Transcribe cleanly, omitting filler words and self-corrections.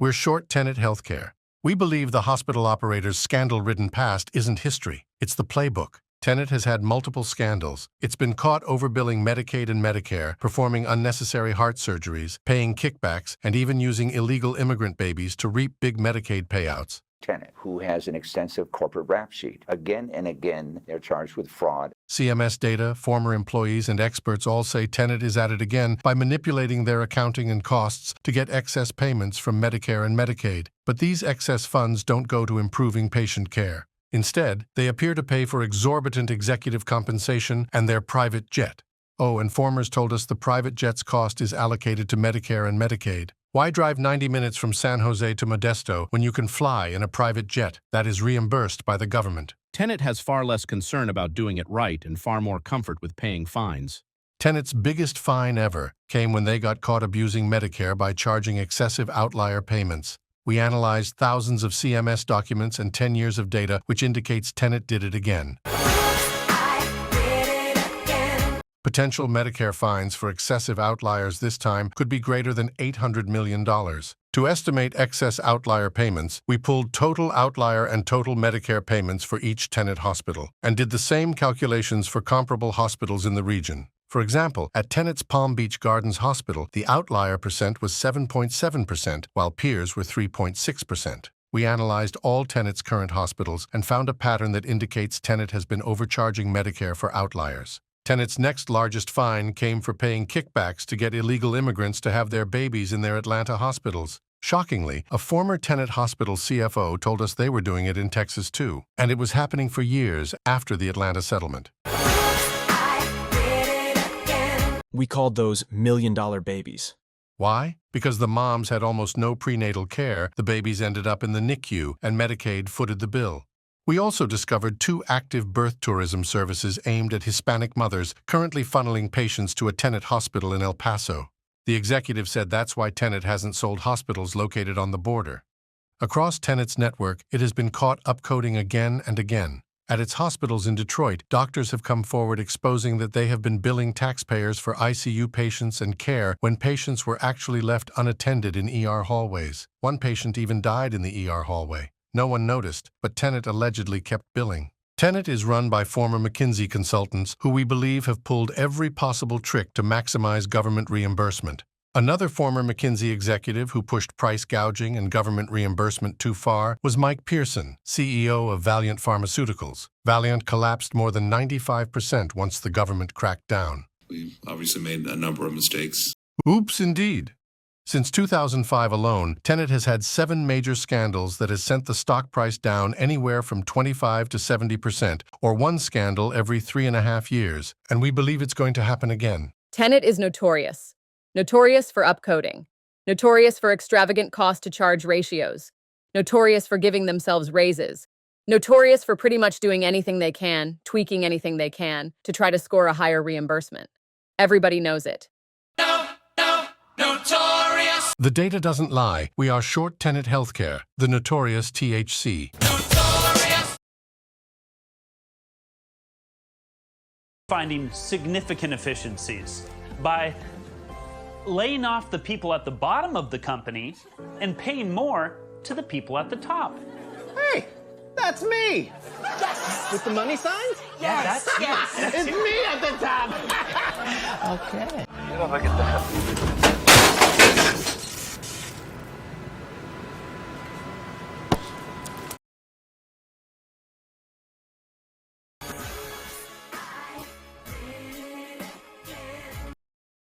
We're short Tenet Healthcare. We believe the hospital operator's scandal-ridden past isn't history, it's the playbook. Tenet has had multiple scandals. It's been caught overbilling Medicaid and Medicare, performing unnecessary heart surgeries, paying kickbacks, and even using illegal immigrant babies to reap big Medicaid payouts. Tenet, who has an extensive corporate rap sheet. Again and again, they're charged with fraud. CMS data, former employees, and experts all say Tenet is at it again by manipulating their accounting and costs to get excess payments from Medicare and Medicaid. But these excess funds don't go to improving patient care. Instead, they appear to pay for exorbitant executive compensation and their private jet. Oh, and Formers told us the private jet's cost is allocated to Medicare and Medicaid. Why drive 90 minutes from San Jose to Modesto when you can fly in a private jet that is reimbursed by the government? Tenet has far less concern about doing it right and far more comfort with paying fines. Tenet's biggest fine ever came when they got caught abusing Medicare by charging excessive outlier payments. We analyzed thousands of CMS documents and 10 years of data, which indicates Tenet did it again. Potential Medicare fines for excessive outliers this time could be greater than $800 million. To estimate excess outlier payments, we pulled total outlier and total Medicare payments for each Tenet hospital and did the same calculations for comparable hospitals in the region. For example, at Tenet's Palm Beach Gardens Hospital, the outlier percent was 7.7%, while peers were 3.6%. We analyzed all Tenet's current hospitals and found a pattern that indicates Tenet has been overcharging Medicare for outliers. Tenet's next largest fine came for paying kickbacks to get illegal immigrants to have their babies in their Atlanta hospitals. Shockingly, a former Tenet hospital CFO told us they were doing it in Texas too, and it was happening for years after the Atlanta settlement. We called those million-dollar babies. Why? Because the moms had almost no prenatal care, the babies ended up in the NICU, and Medicaid footed the bill. We also discovered 2 active birth tourism services aimed at Hispanic mothers, currently funneling patients to a Tenet hospital in El Paso. The executive said that's why Tenet hasn't sold hospitals located on the border. Across Tenet's network, it has been caught upcoding again and again. At its hospitals in Detroit, doctors have come forward exposing that they have been billing taxpayers for ICU patients and care when patients were actually left unattended in ER hallways. One patient even died in the ER hallway. No one noticed, but Tenet allegedly kept billing. Tenet is run by former McKinsey consultants who we believe have pulled every possible trick to maximize government reimbursement. Another former McKinsey executive who pushed price gouging and government reimbursement too far was Mike Pearson, CEO of Valeant Pharmaceuticals. Valeant collapsed more than 95% once the government cracked down. We obviously made a number of mistakes. Oops, indeed. Since 2005 alone, Tenet has had 7 major scandals that has sent the stock price down anywhere from 25 to 70%, or one scandal every 3.5 years, and we believe it's going to happen again. Tenet is notorious. Notorious for upcoding. Notorious for extravagant cost-to-charge ratios. Notorious for giving themselves raises. Notorious for pretty much doing anything they can, tweaking anything they can, to try to score a higher reimbursement. Everybody knows it. Notorious! The data doesn't lie. We are short Tenet Healthcare, the notorious THC. Notorious! Finding significant efficiencies by laying off the people at the bottom of the company and paying more to the people at the top. Hey, that's me! Yes! With the money signs? Yes, that's It's me at the top! Okay. You know, look at that.